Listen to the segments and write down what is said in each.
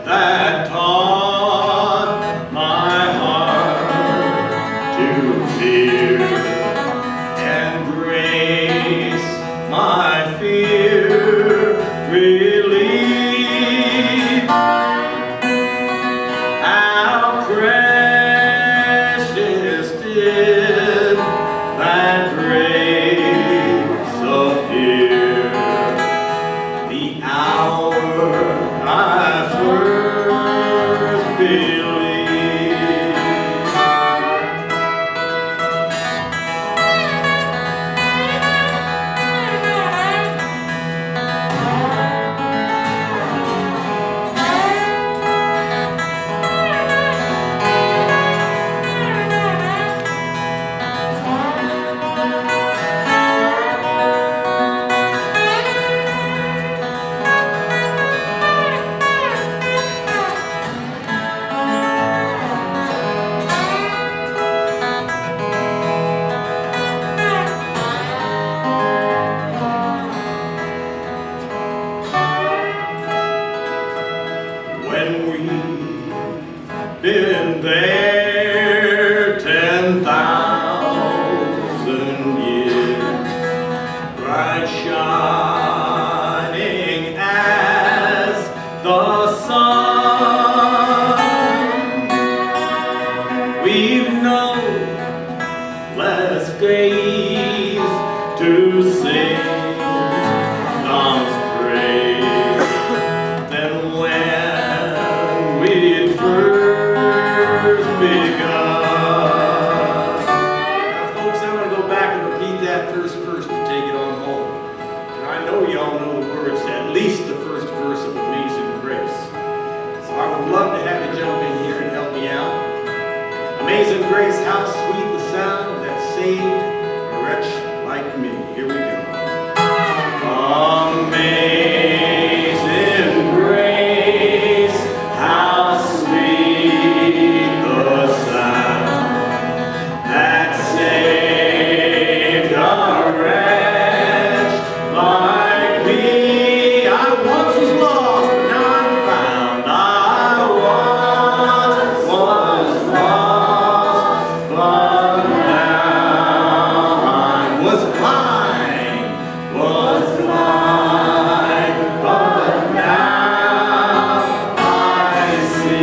that taught my heart to fear, and grace my fear relieved. How precious did that grace appear, the hour I first believed. When we've been there 10,000 years, bright shining as the sun, we've no less days to sing God's praise than when we'd first begun. Now, folks, I'm going to go back and repeat that first verse to take it on home. And I know you all know the words, at least the first verse of Amazing Grace. So I would love to have you jump in here and help me out. Amazing grace, how sweet the sound that saved a wretch like me. Here we go. Amazing grace, how sweet the sound that saved a wretch like me. I once was lost, but now I'm found. I once was lost, but now I was blind, but now I see.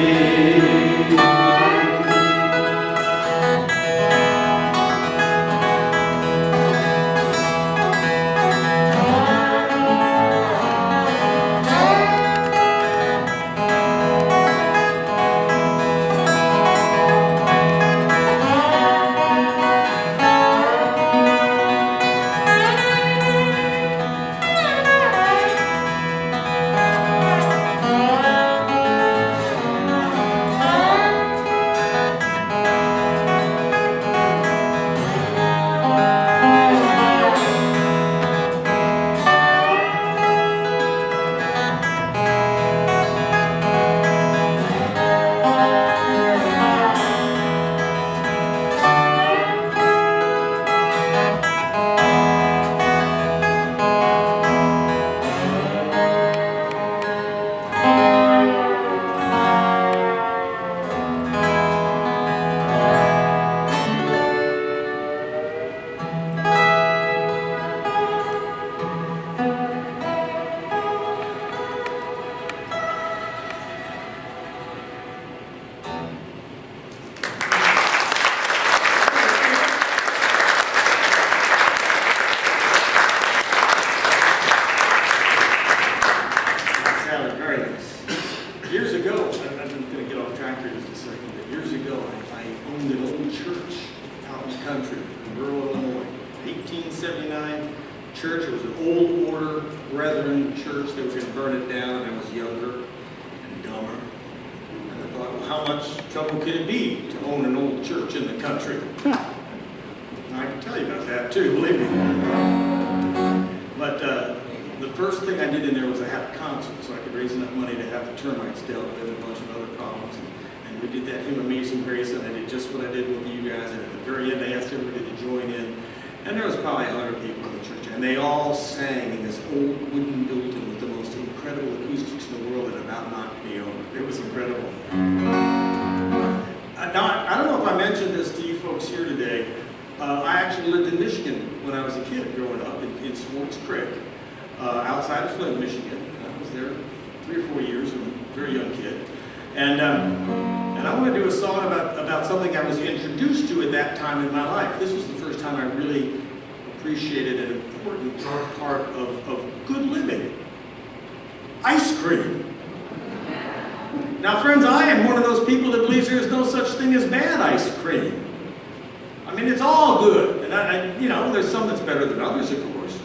Sounded very nice. Years ago, I'm going to get off track here just a second, but years ago I owned an old church out in the country in rural Illinois. 1879 church. It was an old order Brethren church. They were going to burn it down, and I was younger and dumber. And I thought, well, how much trouble could it be to own an old church in the country? And I can tell you about that too, believe me. But the first thing I did in there was I had a concert so I could raise enough money to have the termites dealt with and a bunch of other problems. And we did that hymn Amazing Grace, and I did just what I did with you guys. And at the very end, I asked everybody to join in. And there was probably 100 people in the church, and they all sang in this old wooden building with the most incredible acoustic reaching the world and about knocked me over. It was incredible. Now, I don't know if I mentioned this to you folks here today. I actually lived in Michigan when I was a kid growing up in Swartz Creek, outside of Flint, Michigan. I was there 3 or 4 years, I was a very young kid. And I want to do a song about something I was introduced to at that time in my life. This was the first time I really appreciated an important part of good living. Ice cream. Now, friends, I am one of those people that believes there is no such thing as bad ice cream. I mean, it's all good. And you know, there's some that's better than others, of course.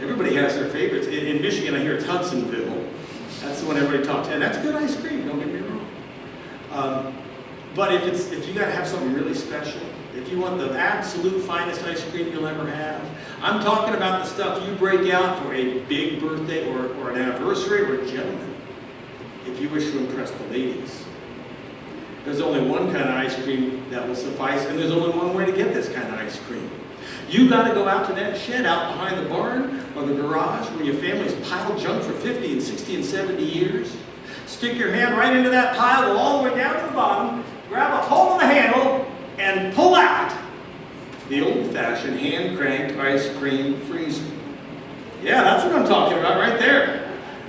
Everybody has their favorites. In Michigan, I hear it's Hudsonville. That's the one everybody talks to. And that's good ice cream, don't get me wrong. But if you got to have something really special, if you want the absolute finest ice cream you'll ever have, I'm talking about the stuff you break out for a big birthday or an anniversary or a gentleman, if you wish to impress the ladies. There's only one kind of ice cream that will suffice, and there's only one way to get this kind of ice cream. You got to go out to that shed out behind the barn or the garage where your family's piled junk for 50 and 60 and 70 years. Stick your hand right into that pile, go all the way down to the bottom, grab a hold of the handle, and pull out the old-fashioned hand-cranked ice cream freezer. Yeah, that's what I'm talking about right there.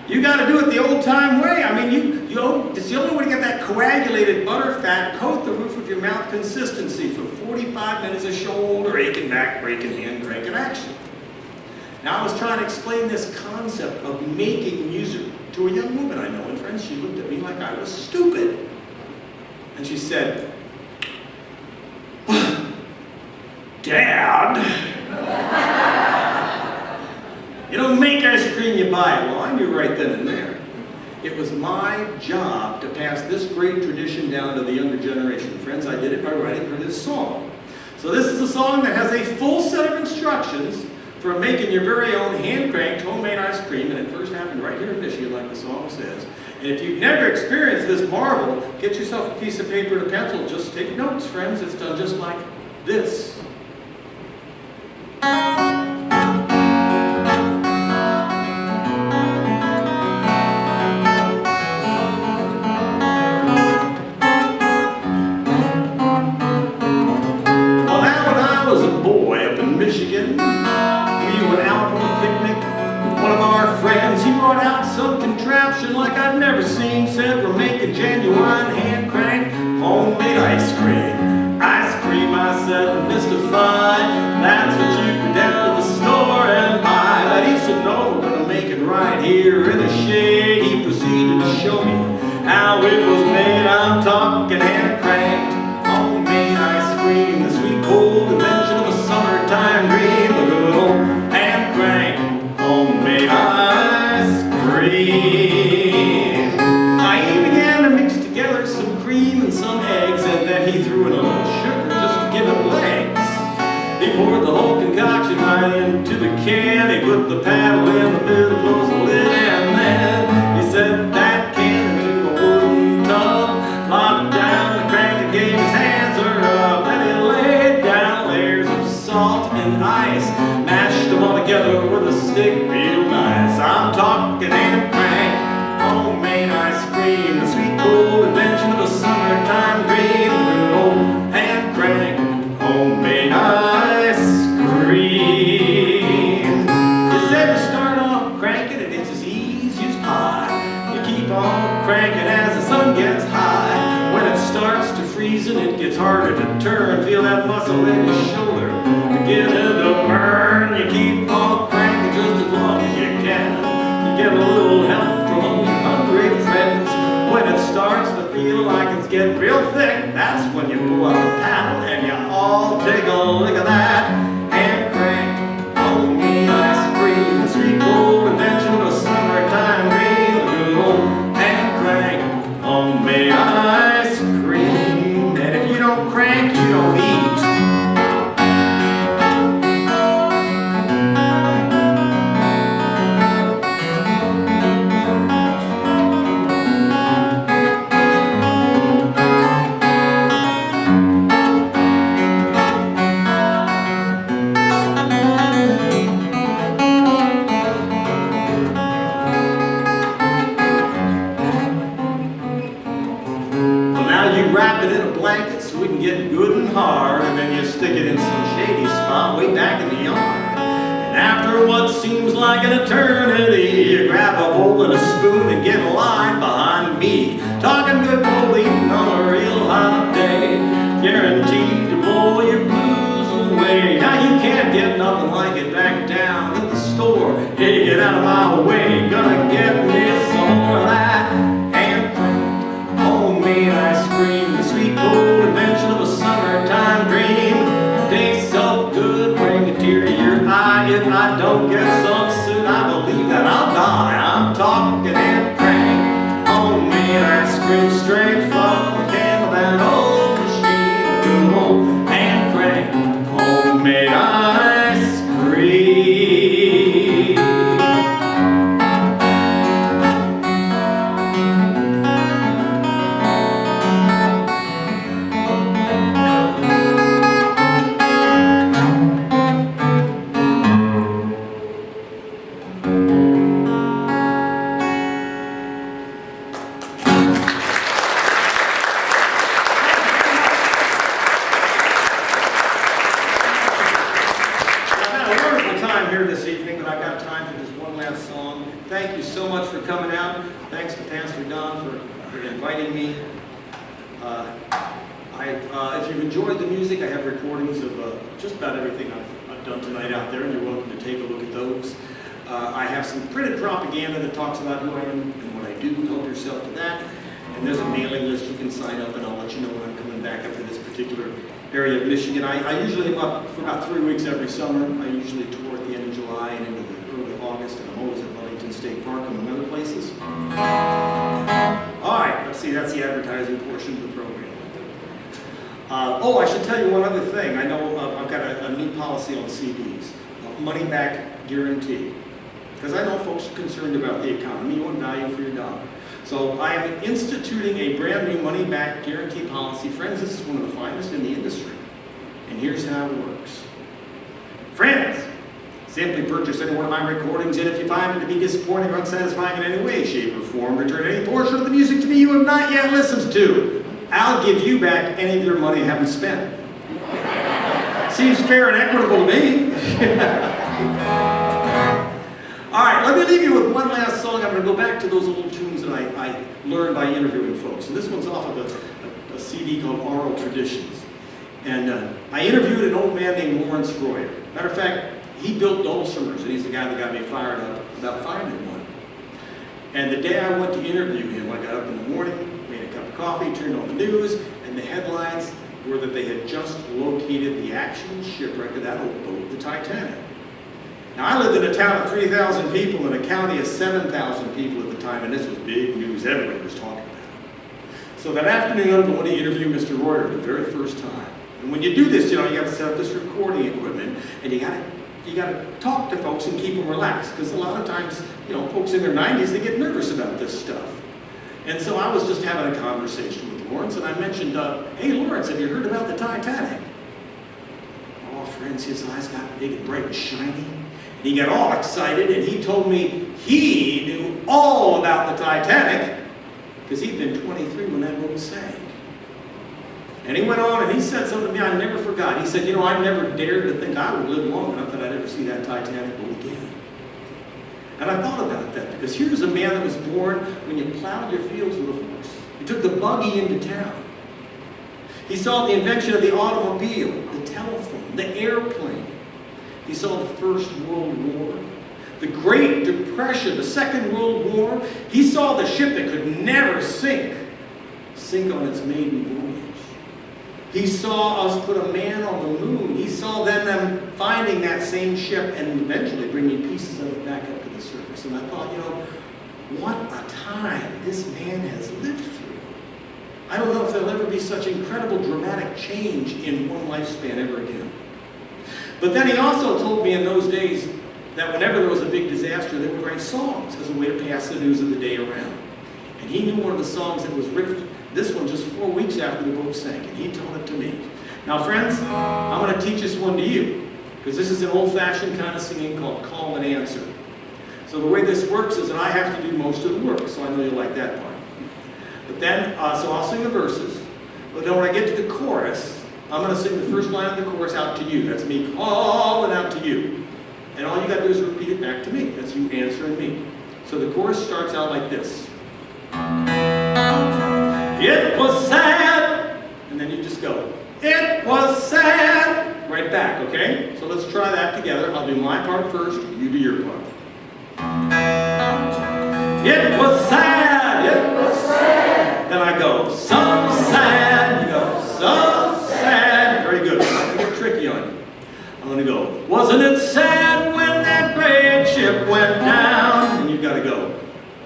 You got to do it the old-time way. I mean, it's the only way to get that coagulated butter fat coat the roof of your mouth consistency for 45 minutes of shoulder aching, back breaking, hand cranking action. Now, I was trying to explain this concept of making music to a young woman I know, and friends, she looked at me like I was stupid. And she said, "Dad, you don't make ice cream, you buy it." Well, I knew right then and there. It was my job to pass this great tradition down to the younger generation. Friends, I did it by writing her this song. So this is a song that has a full set of instructions for making your very own hand-cranked homemade ice cream, and it first happened right here in Michigan, like the song says. And if you've never experienced this marvel, get yourself a piece of paper and a pencil. Just take notes, friends. It's done just like this. Like I've never seen, said we're making genuine hand-cranked homemade ice cream. Ice cream, I said, mystified. That's what you go down to the store and buy. But he said, no, we're gonna make it right here in the shade. He proceeded to show me how it was made. I'm talking hand-cranked homemade ice cream, the sweet cold invention of a summertime dream. The good old hand-cranked homemade ice cream. He threw in a little sugar just to give it legs. He poured the whole concoction right into the can. He put the paddle in the middle, closed the lid, and then he set that can into a wooden tub. Locked down the crank and gave his hands a rub. Then he laid down layers of salt and ice, mashed them all together with a stick real nice. I'm talking hand-cranked homemade ice cream, the sweet cold invention of a summertime dream. Hand-cranked homemade ice cream. They said to start off cranking and it's as easy as pie. You keep on cranking as the sun gets high. When it starts to freeze and it gets harder to turn, feel that muscle in your shoulder beginning to burn. You keep on cranking just as long as you can. You get a little help from all your hungry friends. When it starts to feel like it's getting real thick, that's when you pull out the paddle and you all take a look at that. Hand-cranked homemade ice cream, the sweet cold invention of a summertime dream. The good old hand-cranked homemade ice cream. And if you don't crank, you don't eat. you wrap it in a blanket so we can get good and hard, and then you stick it in some shady spot way back in the yard. And after what seems like an eternity, you grab a bowl and a spoon and get in line behind me. Talking good old eating on a real hot day, guaranteed to blow your blues away. Now you can't get nothing like it back down at the store. Hey, get out of my way, gonna get me some more of that hand-cranked homemade ice cream, the sweet cold invention of a summertime dream. Tastes so good, bring a tear to your eye. If I don't get some soon, I believe that I'll die. I'm talking hand-cranked homemade ice cream, straight from the can of that old machine. Good old hand-cranked homemade ice cream. Here this evening, but I've got time for just one last song. Thank you so much for coming out. Thanks to Pastor Don for inviting me. If you've enjoyed the music, I have recordings of just about everything I've done tonight out there, and you're welcome to take a look at those. I have some printed propaganda that talks about who I am and what I do. Help yourself to that. And there's a mailing list you can sign up, and I'll let you know when I'm coming back up to this particular area of Michigan. I usually am up for about 3 weeks every summer. I usually tour at the end of July and into the early August, and I'm always at Wellington State Park and other places. All right, let's see, that's the advertising portion of the program. I should tell you one other thing. I know I've got a new policy on CDs, money back guarantee. Because I know folks are concerned about the economy, you want value for your dollar. So I am instituting a brand new money back guarantee policy. Friends, this is one of the finest in the industry. And here's how it works. Friends, simply purchase any one of my recordings, and if you find it to be disappointing or unsatisfying in any way, shape, or form, return any portion of the music to me you have not yet listened to. I'll give you back any of your money you haven't spent. Seems fair and equitable to me. All right, let me leave you with one last song. I'm going to go back to those old tunes that I learned by interviewing folks. And this one's off of a CD called Oral Traditions. And I interviewed an old man named Lawrence Royer. Matter of fact, he built dulcimers, and he's the guy that got me fired up about finding one. And the day I went to interview him, I got up in the morning, made a cup of coffee, turned on the news, and the headlines were that they had just located the actual shipwreck of that old boat, the Titanic. Now, I lived in a town of 3,000 people and a county of 7,000 people at the time, and this was big news. Everybody was talking about it. So that afternoon, I'm going to interview Mr. Royer for the very first time. And when you do this, you got to set up this recording equipment, and you got to talk to folks and keep them relaxed, because a lot of times, folks in their 90s, they get nervous about this stuff. And so I was just having a conversation with Lawrence, and I mentioned, hey, Lawrence, have you heard about the Titanic? Oh, friends, his eyes got big and bright and shiny. He got all excited, and he told me he knew all about the Titanic because he'd been 23 when that boat sank. And he went on and he said something to me I never forgot. He said, I never dared to think I would live long enough that I'd ever see that Titanic boat again. And I thought about that because here's a man that was born when you plowed your fields with a horse. He took the buggy into town. He saw the invention of the automobile, the telephone, the airplane. He saw the First World War, the Great Depression, the Second World War. He saw the ship that could never sink on its maiden voyage. He saw us put a man on the moon. He saw them finding that same ship and eventually bringing pieces of it back up to the surface. And I thought, what a time this man has lived through. I don't know if there'll ever be such incredible dramatic change in one lifespan ever again. But then he also told me in those days that whenever there was a big disaster, they would write songs as a way to pass the news of the day around. And he knew one of the songs that was written, this one just 4 weeks after the boat sank, and he told it to me. Now, friends, I'm going to teach this one to you, because this is an old-fashioned kind of singing called call and answer. So the way this works is that I have to do most of the work, so I know you'll like that part. But then, so I'll sing the verses, But then when I get to the chorus, I'm going to sing the first line of the chorus out to you. That's me calling out to you. And all you got to do is repeat it back to me. That's you answering me. So the chorus starts out like this. It was sad. And then you just go, it was sad. Right back, okay? So let's try that together. I'll do my part first. You do your part. It was sad. It was sad. Then I go, so sad. You go, so sad. Very good. I'm not going to get tricky on you. I'm going to go, wasn't it sad when that great ship went down? And you've got to go,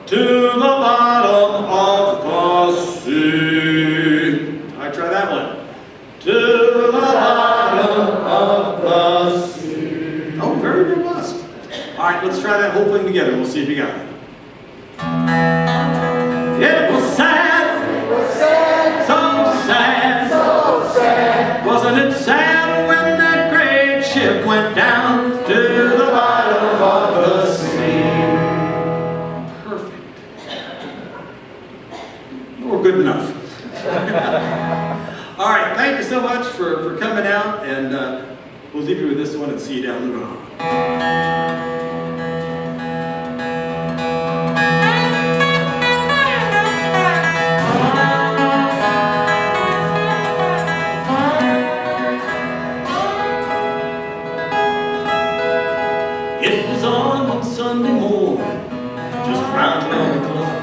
to the bottom of the sea. All right, try that one. To the bottom of the sea. Oh, very robust. All right, let's try that whole thing together. We'll see if you got it. It was sad. It was sad. So sad. So sad. Wasn't it sad when that great ship went down to the bottom of the sea? Perfect. We're good enough. All right, thank you so much for coming out, and we'll leave you with this one and see you down the road. It was on one Sunday morning, just around 12 o'clock.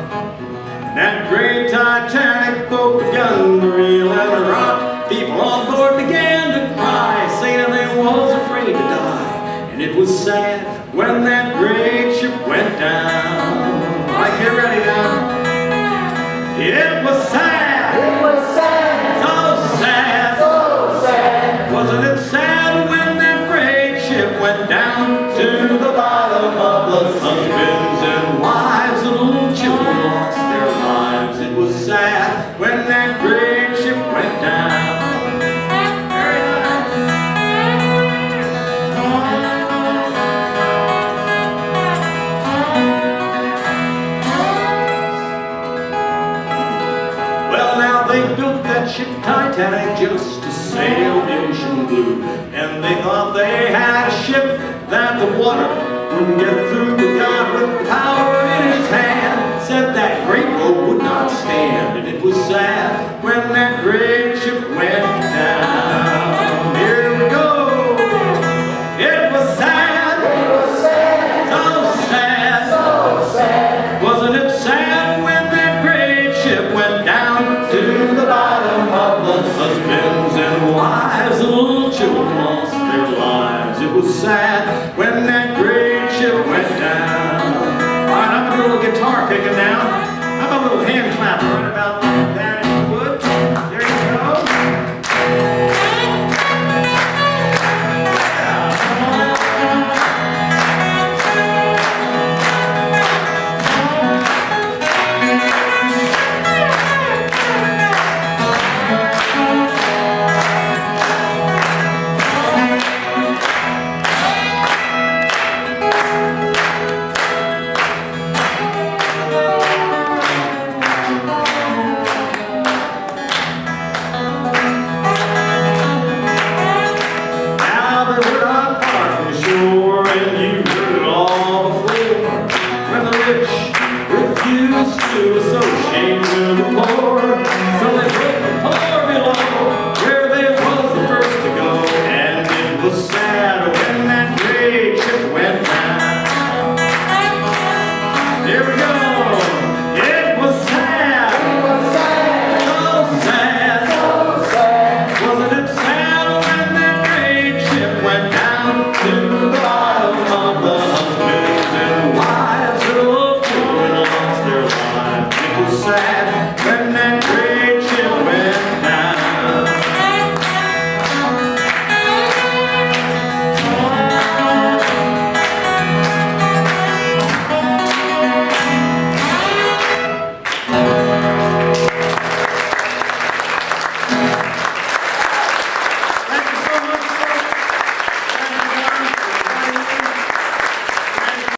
That great Titanic boat began to reel and rock. People on board began to cry, saying they was afraid to die. And it was sad when that great ship went down. All right, get ready now. It was sad. It was sad. So sad. So sad. Wasn't it sad when that great ship went down to the bottom of the husbands and wives and little children lost their lives? It was sad when that great ship went down. Very nice. Well, now they built that ship Titanic just to sail ocean blue, and they thought they had a ship that the water wouldn't get through. But God, with power in his hand, said that great boat would not stand. And it was sad when that great ship went down. Here we go. It was sad. It was sad. So sad. So sad. Wasn't it sad when that great ship went down to the bottom of the husbands and wives and little children lost their lives? It was sad when that great ship went down. All right, I'm a little guitar picking now. How about a little hand clap?